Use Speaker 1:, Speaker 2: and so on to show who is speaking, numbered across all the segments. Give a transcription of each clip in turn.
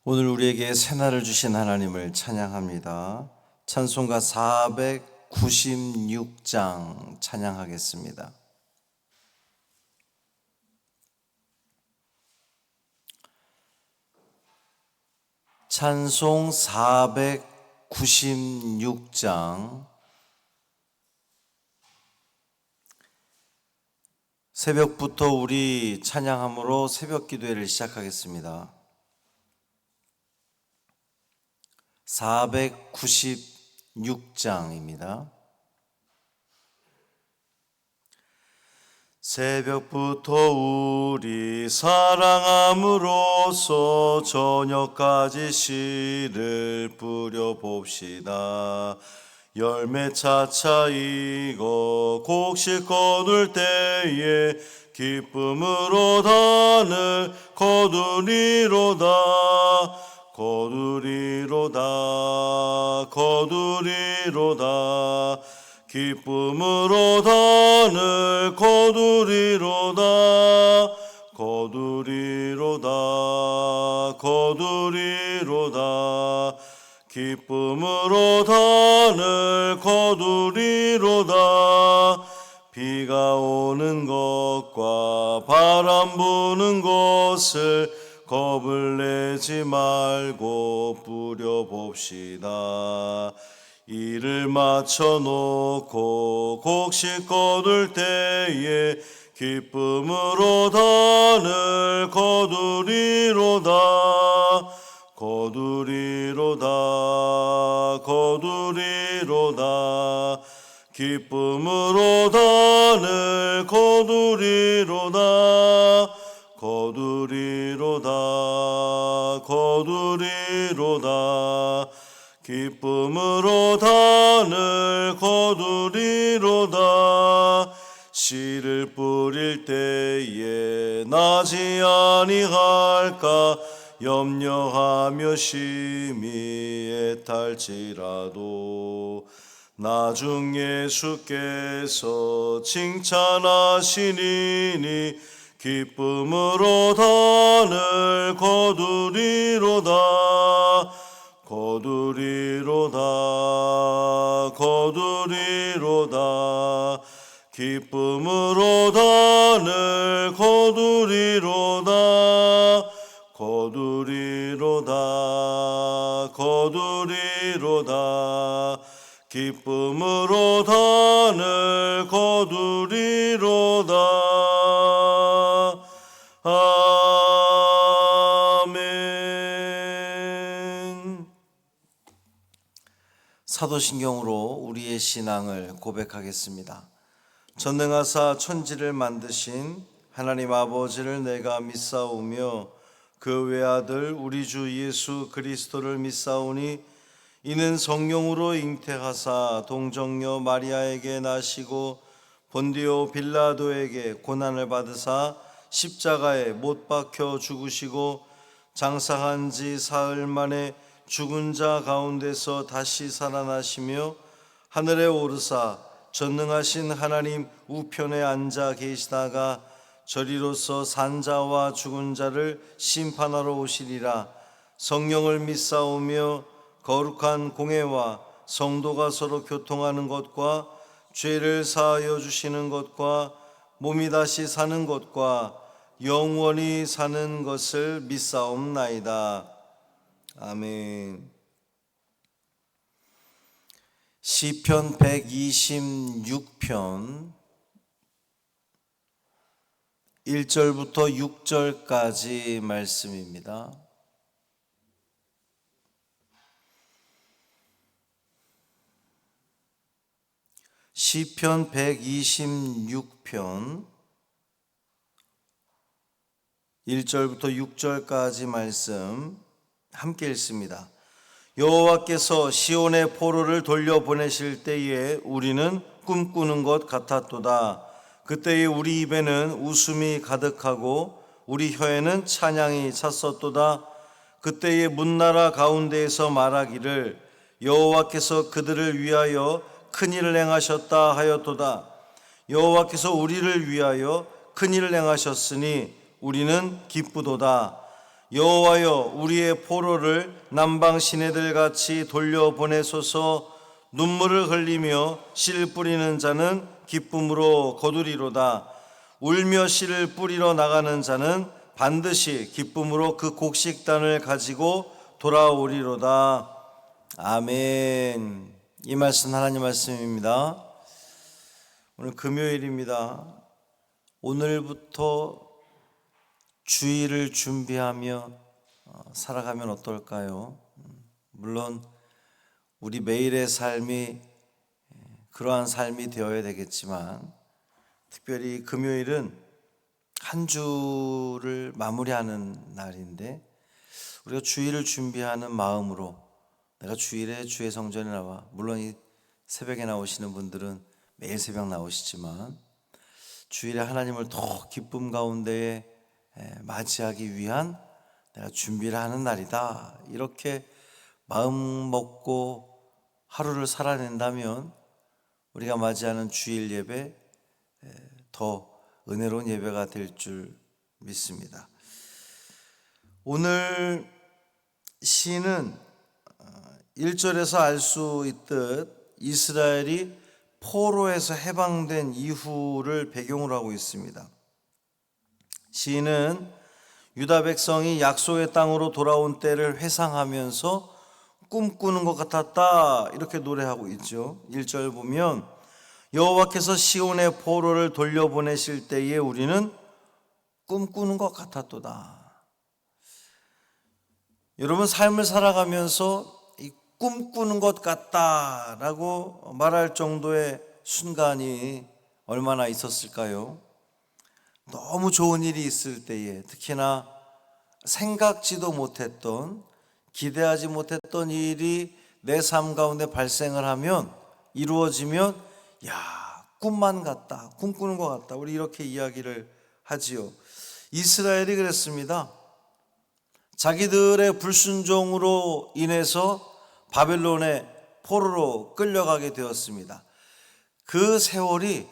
Speaker 1: 오늘 우리에게 새날을 주신 하나님을 찬양합니다. 찬송가 496장 찬양하겠습니다. 찬송 496장. 새벽부터 우리 찬양함으로 새벽 기도회를 시작하겠습니다. 496장입니다. 새벽부터 우리 사랑함으로써 저녁까지 씨를 뿌려봅시다. 열매 차차 익어 곡식 거둘 때에 기쁨으로 단을 거두리로다. 거두리로다. 기쁨으로 단을 거두리로다. 기쁨으로 단을 거두리로다. 비가 오는 것과 바람 부는 것을 겁을 내지 말고 뿌려봅시다. 이를 맞춰놓고 곡식 거둘 때에 기쁨으로 단을 거두리로다. 기쁨으로 단을 거두리로다. 기쁨으로 단을 거두리로다. 씨를 뿌릴 때에 나지 아니할까 염려하며 심히 애탈지라도 나중 예수께서 칭찬하시니니 기쁨으로 단을 거두리로다. 기쁨으로 단을 거두리로다. 기쁨으로 단을 거두리로다. 아멘. 사도신경으로 우리의 신앙을 고백하겠습니다. 전능하사 천지를 만드신 하나님 아버지를 내가 믿사오며 그 외아들 우리 주 예수 그리스도를 믿사오니 이는 성령으로 잉태하사 동정녀 마리아에게 나시고 본디오 빌라도에게 고난을 받으사 십자가에 못 박혀 죽으시고 장사한 지 사흘 만에 죽은 자 가운데서 다시 살아나시며 하늘에 오르사 전능하신 하나님 우편에 앉아 계시다가 저리로서 산자와 죽은 자를 심판하러 오시리라. 성령을 믿사오며 거룩한 공회와 성도가 서로 교통하는 것과 죄를 사하여 주시는 것과 몸이 다시 사는 것과 영원히 사는 것을 믿사옵나이다. 아멘. 시편 126편 1절부터 6절까지 말씀입니다. 시편 126편 1절부터 6절까지 말씀 함께 읽습니다. 여호와께서 시온의 포로를 돌려보내실 때에 우리는 꿈꾸는 것 같았도다. 그때에 우리 입에는 웃음이 가득하고 우리 혀에는 찬양이 찼었도다. 그때에 문나라 가운데에서 말하기를 여호와께서 그들을 위하여 큰일을 행하셨다 하였도다. 여호와께서 우리를 위하여 큰일을 행하셨으니 우리는 기쁘도다. 여호와여 우리의 포로를 남방 시내들 같이 돌려보내소서. 눈물을 흘리며 씨를 뿌리는 자는 기쁨으로 거두리로다. 울며 씨를 뿌리러 나가는 자는 반드시 기쁨으로 그 곡식단을 가지고 돌아오리로다. 아멘. 이 말씀 하나님 말씀입니다. 오늘 금요일입니다. 오늘부터 주일을 준비하며 살아가면 어떨까요? 물론 우리 매일의 삶이 그러한 삶이 되어야 되겠지만, 특별히 금요일은 한 주를 마무리하는 날인데, 우리가 주일을 준비하는 마음으로 내가 주일에 주의 성전에 나와, 물론 이 새벽에 나오시는 분들은 매일 새벽 나오시지만 주일에 하나님을 더 기쁨 가운데에 맞이하기 위한 내가 준비를 하는 날이다, 이렇게 마음 먹고 하루를 살아낸다면 우리가 맞이하는 주일 예배 더 은혜로운 예배가 될 줄 믿습니다. 오늘 시는 1절에서 알 수 있듯 이스라엘이 포로에서 해방된 이후를 배경으로 하고 있습니다. 시인은 유다 백성이 약속의 땅으로 돌아온 때를 회상하면서 꿈꾸는 것 같았다, 이렇게 노래하고 있죠. 1절 보면 여호와께서 시온의 포로를 돌려보내실 때에 우리는 꿈꾸는 것 같았도다. 여러분, 삶을 살아가면서 이 꿈꾸는 것 같다라고 말할 정도의 순간이 얼마나 있었을까요? 너무 좋은 일이 있을 때에, 특히나 생각지도 못했던, 기대하지 못했던 일이 내 삶 가운데 발생을 하면, 이루어지면 야, 꿈만 같다, 꿈꾸는 것 같다, 우리 이렇게 이야기를 하지요. 이스라엘이 그랬습니다. 자기들의 불순종으로 인해서 바벨론의 포로로 끌려가게 되었습니다. 그 세월이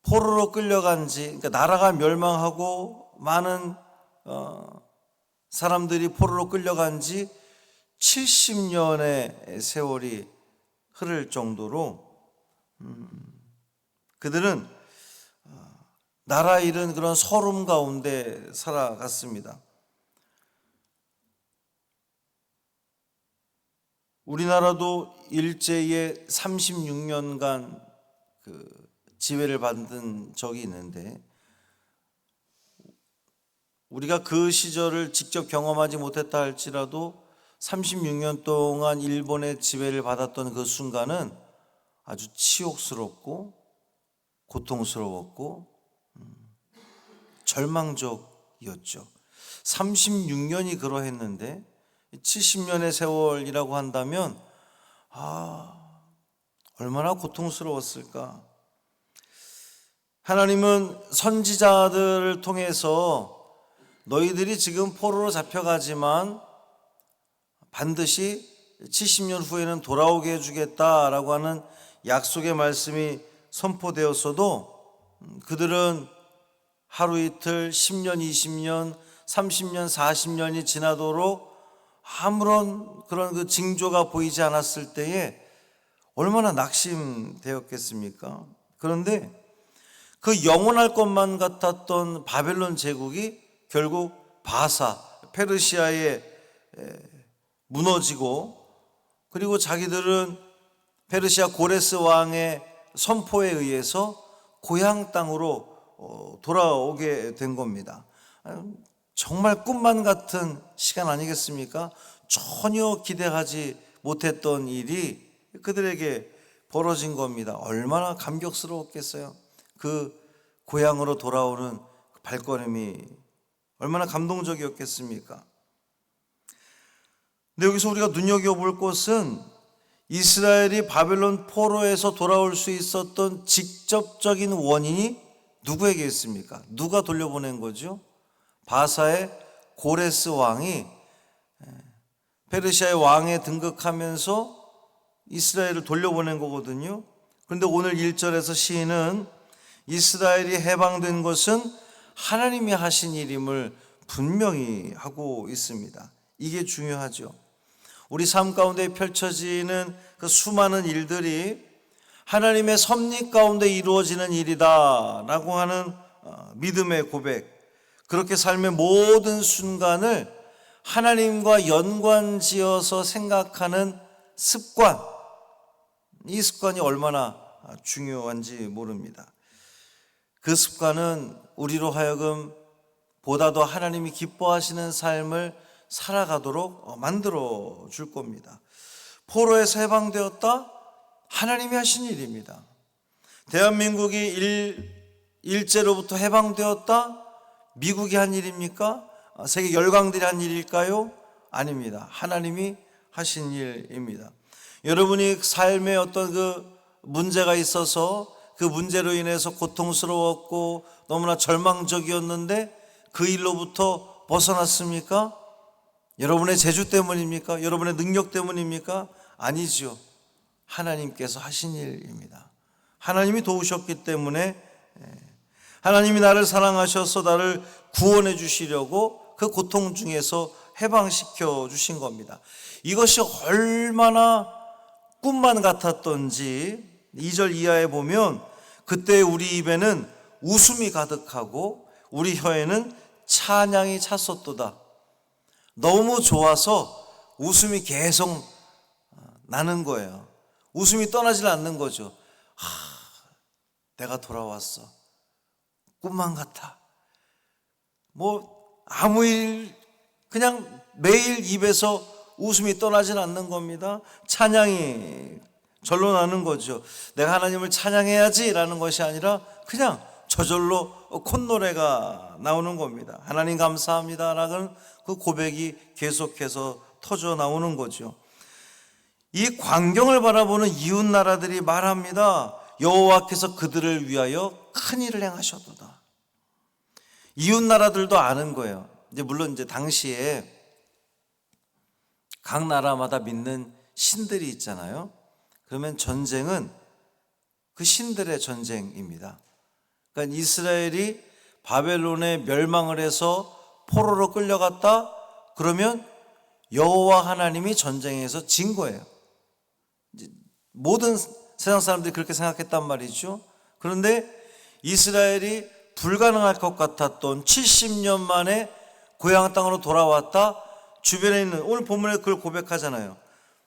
Speaker 1: 포로로 끌려간 지, 그러니까 나라가 멸망하고 많은 사람들이 포로로 끌려간 지 70년의 세월이 흐를 정도로 그들은 나라 잃은 그런 서름 가운데 살아갔습니다. 우리나라도 일제에 36년간 지배를 받은 적이 있는데, 우리가 그 시절을 직접 경험하지 못했다 할지라도 36년 동안 일본의 지배를 받았던 그 순간은 아주 치욕스럽고 고통스러웠고 절망적이었죠. 36년이 그러했는데 70년의 세월이라고 한다면 얼마나 고통스러웠을까. 하나님은 선지자들을 통해서 너희들이 지금 포로로 잡혀가지만 반드시 70년 후에는 돌아오게 해주겠다라고 하는 약속의 말씀이 선포되었어도 그들은 하루 이틀, 10년, 20년, 30년, 40년이 지나도록 아무런 그런 그 징조가 보이지 않았을 때에 얼마나 낙심되었겠습니까? 그런데 그 영원할 것만 같았던 바벨론 제국이 결국 바사, 페르시아에 무너지고, 그리고 자기들은 페르시아 고레스 왕의 선포에 의해서 고향 땅으로 돌아오게 된 겁니다. 정말 꿈만 같은 시간 아니겠습니까? 전혀 기대하지 못했던 일이 그들에게 벌어진 겁니다. 얼마나 감격스러웠겠어요. 그 고향으로 돌아오는 발걸음이 얼마나 감동적이었겠습니까? 근데 여기서 우리가 눈여겨볼 것은 이스라엘이 바벨론 포로에서 돌아올 수 있었던 직접적인 원인이 누구에게 있습니까? 누가 돌려보낸 거죠? 바사의 고레스 왕이 페르시아의 왕에 등극하면서 이스라엘을 돌려보낸 거거든요. 그런데 오늘 1절에서 시인은 이스라엘이 해방된 것은 하나님이 하신 일임을 분명히 하고 있습니다. 이게 중요하죠. 우리 삶 가운데 펼쳐지는 그 수많은 일들이 하나님의 섭리 가운데 이루어지는 일이다라고 하는 믿음의 고백, 그렇게 삶의 모든 순간을 하나님과 연관지어서 생각하는 습관, 이 습관이 얼마나 중요한지 모릅니다. 그 습관은 우리로 하여금 보다 더 하나님이 기뻐하시는 삶을 살아가도록 만들어 줄 겁니다. 포로에서 해방되었다? 하나님이 하신 일입니다. 대한민국이 일제로부터 해방되었다? 미국이 한 일입니까? 세계 열강들이 한 일일까요? 아닙니다. 하나님이 하신 일입니다. 여러분이 삶에 어떤 그 문제가 있어서 그 문제로 인해서 고통스러웠고 너무나 절망적이었는데 그 일로부터 벗어났습니까? 여러분의 재주 때문입니까? 여러분의 능력 때문입니까? 아니죠. 하나님께서 하신 일입니다. 하나님이 도우셨기 때문에, 하나님이 나를 사랑하셔서 나를 구원해 주시려고 그 고통 중에서 해방시켜 주신 겁니다. 이것이 얼마나 꿈만 같았던지 2절 이하에 보면 그때 우리 입에는 웃음이 가득하고 우리 혀에는 찬양이 찼었도다. 너무 좋아서 웃음이 계속 나는 거예요. 웃음이 떠나질 않는 거죠. 내가 돌아왔어. 꿈만 같아. 아무 일, 그냥 매일 입에서 웃음이 떠나질 않는 겁니다. 찬양이 절로 나는 거죠. 내가 하나님을 찬양해야지 라는 것이 아니라 그냥 저절로 콧노래가 나오는 겁니다. 하나님 감사합니다 라는 그 고백이 계속해서 터져 나오는 거죠. 이 광경을 바라보는 이웃 나라들이 말합니다. 여호와께서 그들을 위하여 큰 일을 행하셨도다. 이웃 나라들도 아는 거예요. 물론 당시에 각 나라마다 믿는 신들이 있잖아요. 그러면 전쟁은 그 신들의 전쟁입니다. 그러니까 이스라엘이 바벨론에 멸망을 해서 포로로 끌려갔다 그러면 여호와 하나님이 전쟁에서 진 거예요. 모든 세상 사람들이 그렇게 생각했단 말이죠. 그런데 이스라엘이 불가능할 것 같았던 70년 만에 고향 땅으로 돌아왔다. 주변에 있는, 오늘 본문에 그걸 고백하잖아요.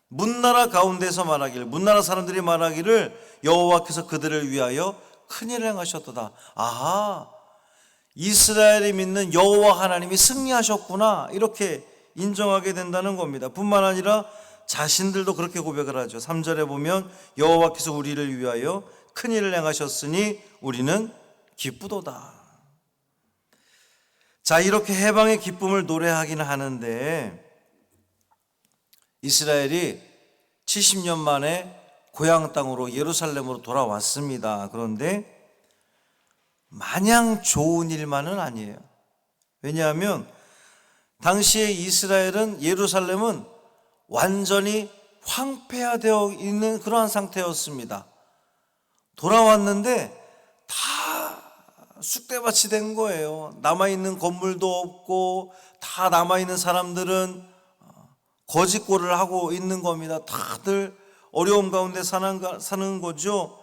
Speaker 1: 문나라 가운데서 말하기를, 문나라 사람들이 말하기를 여호와께서 그들을 위하여 큰일을 행하셨도다. 아하, 이스라엘이 믿는 여호와 하나님이 승리하셨구나, 이렇게 인정하게 된다는 겁니다. 뿐만 아니라 자신들도 그렇게 고백을 하죠. 3절에 보면 여호와께서 우리를 위하여 큰일을 행하셨으니 우리는 기쁘도다. 자, 이렇게 해방의 기쁨을 노래하기는 하는데 이스라엘이 70년 만에 고향 땅으로 예루살렘으로 돌아왔습니다. 그런데 마냥 좋은 일만은 아니에요. 왜냐하면 당시에 이스라엘은, 예루살렘은 완전히 황폐화되어 있는 그러한 상태였습니다. 돌아왔는데 다 쑥대밭이 된 거예요. 남아있는 건물도 없고 다 남아있는 사람들은 거짓골을 하고 있는 겁니다. 다들 어려움 가운데 사는 거죠.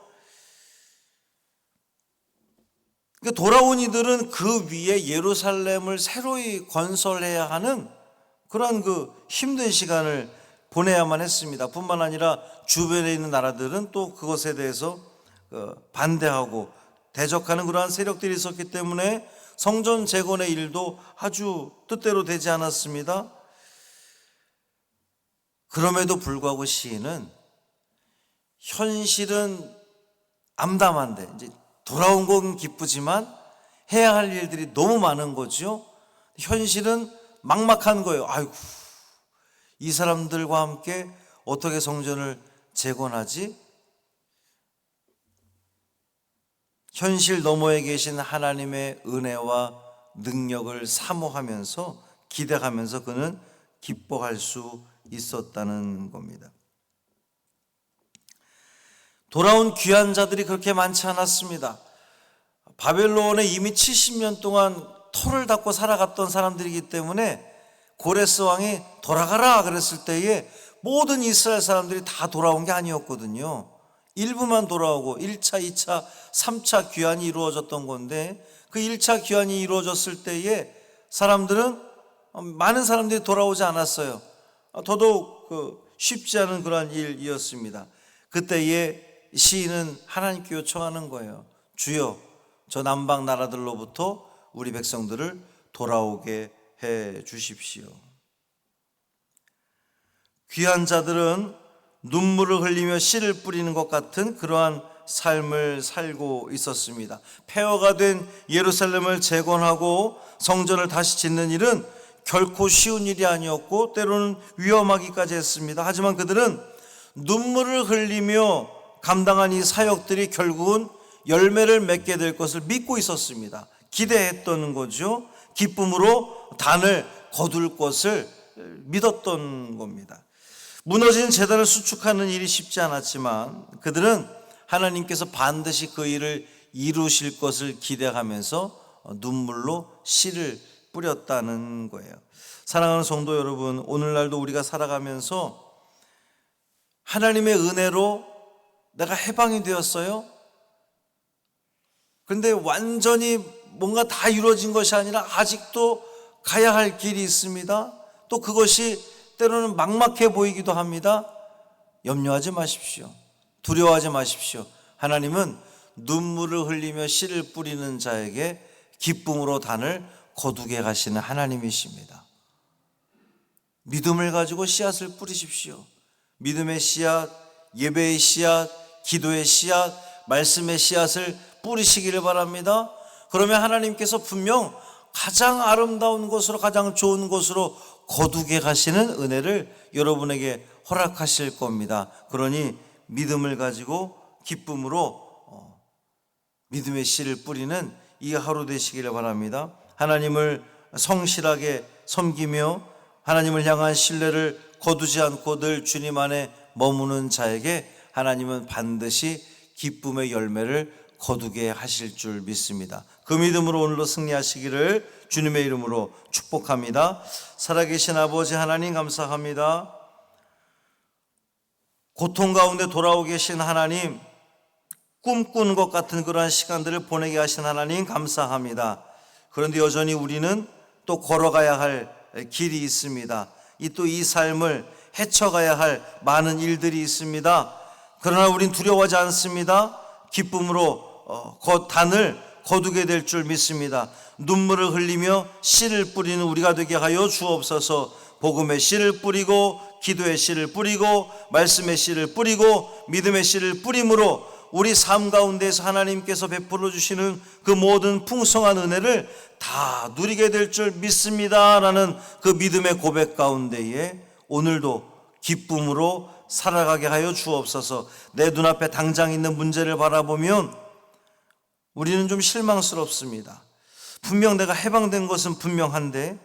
Speaker 1: 그러니까 돌아온 이들은 그 위에 예루살렘을 새로이 건설해야 하는 그런 그 힘든 시간을 보내야만 했습니다. 뿐만 아니라 주변에 있는 나라들은 또 그것에 대해서 반대하고 대적하는 그러한 세력들이 있었기 때문에 성전 재건의 일도 아주 뜻대로 되지 않았습니다. 그럼에도 불구하고 시인은 현실은 암담한데, 이제 돌아온 건 기쁘지만 해야 할 일들이 너무 많은 거죠. 현실은 막막한 거예요. 아이고, 이 사람들과 함께 어떻게 성전을 재건하지? 현실 너머에 계신 하나님의 은혜와 능력을 사모하면서 기대하면서 그는 기뻐할 수 있었다는 겁니다. 돌아온 귀한 자들이 그렇게 많지 않았습니다. 바벨론에 이미 70년 동안 토를 닦고 살아갔던 사람들이기 때문에 고레스 왕이 돌아가라 그랬을 때에 모든 이스라엘 사람들이 다 돌아온 게 아니었거든요. 일부만 돌아오고 1차, 2차, 3차 귀환이 이루어졌던 건데, 그 1차 귀환이 이루어졌을 때에 많은 사람들이 돌아오지 않았어요. 더더욱 쉽지 않은 그러한 일이었습니다. 그때에 시인은 하나님께 요청하는 거예요. 주여, 저 남방 나라들로부터 우리 백성들을 돌아오게 해 주십시오. 귀한 자들은 눈물을 흘리며 씨를 뿌리는 것 같은 그러한 삶을 살고 있었습니다. 폐허가 된 예루살렘을 재건하고 성전을 다시 짓는 일은 결코 쉬운 일이 아니었고 때로는 위험하기까지 했습니다. 하지만 그들은 눈물을 흘리며 감당한 이 사역들이 결국은 열매를 맺게 될 것을 믿고 있었습니다. 기대했던 거죠. 기쁨으로 단을 거둘 것을 믿었던 겁니다. 무너진 제단을 수축하는 일이 쉽지 않았지만 그들은 하나님께서 반드시 그 일을 이루실 것을 기대하면서 눈물로 씨를 뿌렸다는 거예요. 사랑하는 성도 여러분, 오늘날도 우리가 살아가면서 하나님의 은혜로 내가 해방이 되었어요. 그런데 완전히 뭔가 다 이루어진 것이 아니라 아직도 가야 할 길이 있습니다. 또 그것이 때로는 막막해 보이기도 합니다. 염려하지 마십시오. 두려워하지 마십시오. 하나님은 눈물을 흘리며 씨를 뿌리는 자에게 기쁨으로 단을 거두게 가시는 하나님이십니다. 믿음을 가지고 씨앗을 뿌리십시오. 믿음의 씨앗, 예배의 씨앗, 기도의 씨앗, 말씀의 씨앗을 뿌리시기를 바랍니다. 그러면 하나님께서 분명 가장 아름다운 곳으로, 가장 좋은 곳으로 거두게 가시는 은혜를 여러분에게 허락하실 겁니다. 그러니 믿음을 가지고 기쁨으로 믿음의 씨를 뿌리는 이 하루 되시기를 바랍니다. 하나님을 성실하게 섬기며 하나님을 향한 신뢰를 거두지 않고 늘 주님 안에 머무는 자에게 하나님은 반드시 기쁨의 열매를 거두게 하실 줄 믿습니다. 그 믿음으로 오늘도 승리하시기를 주님의 이름으로 축복합니다. 살아계신 아버지 하나님 감사합니다. 고통 가운데 돌아오고 계신 하나님, 꿈꾸는 것 같은 그러한 시간들을 보내게 하신 하나님 감사합니다. 그런데 여전히 우리는 또 걸어가야 할 길이 있습니다. 이 삶을 헤쳐가야 할 많은 일들이 있습니다. 그러나 우린 두려워하지 않습니다. 기쁨으로 단을 거두게 될 줄 믿습니다. 눈물을 흘리며 씨를 뿌리는 우리가 되게 하여 주옵소서. 복음의 씨를 뿌리고 기도의 씨를 뿌리고 말씀의 씨를 뿌리고 믿음의 씨를 뿌림으로 우리 삶 가운데에서 하나님께서 베풀어 주시는 그 모든 풍성한 은혜를 다 누리게 될 줄 믿습니다 라는 그 믿음의 고백 가운데에 오늘도 기쁨으로 살아가게 하여 주옵소서. 내 눈앞에 당장 있는 문제를 바라보면 우리는 좀 실망스럽습니다. 분명 내가 해방된 것은 분명한데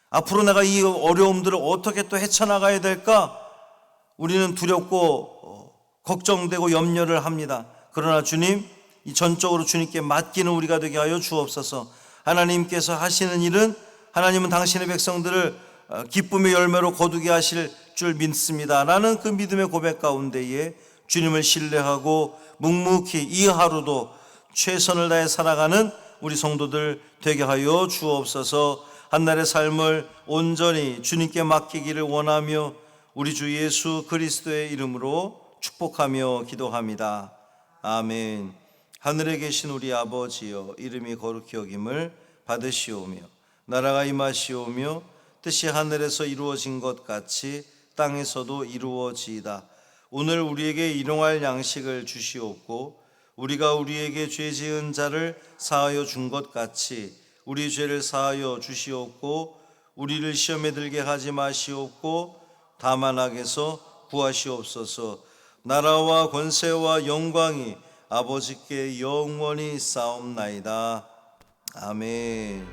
Speaker 1: 앞으로 내가 이 어려움들을 어떻게 또 헤쳐나가야 될까? 우리는 두렵고 걱정되고 염려를 합니다. 그러나 주님, 이 전적으로 주님께 맡기는 우리가 되게 하여 주옵소서. 하나님께서 하시는 일은 하나님은 당신의 백성들을 기쁨의 열매로 거두게 하실 줄 믿습니다 라는 그 믿음의 고백 가운데에 주님을 신뢰하고 묵묵히 이 하루도 최선을 다해 살아가는 우리 성도들 되게 하여 주옵소서. 한날의 삶을 온전히 주님께 맡기기를 원하며 우리 주 예수 그리스도의 이름으로 축복하며 기도합니다. 아멘. 하늘에 계신 우리 아버지여, 이름이 거룩히 여김을 받으시오며 나라가 임하시오며 뜻이 하늘에서 이루어진 것 같이 땅에서도 이루어지이다. 오늘 우리에게 일용할 양식을 주시옵고 우리가 우리에게 죄 지은 자를 사하여 준 것 같이 우리 죄를 사하여 주시옵고 우리를 시험에 들게 하지 마시옵고 다만 악에서 구하시옵소서. 나라와 권세와 영광이 아버지께 영원히 싸움나이다. 아멘.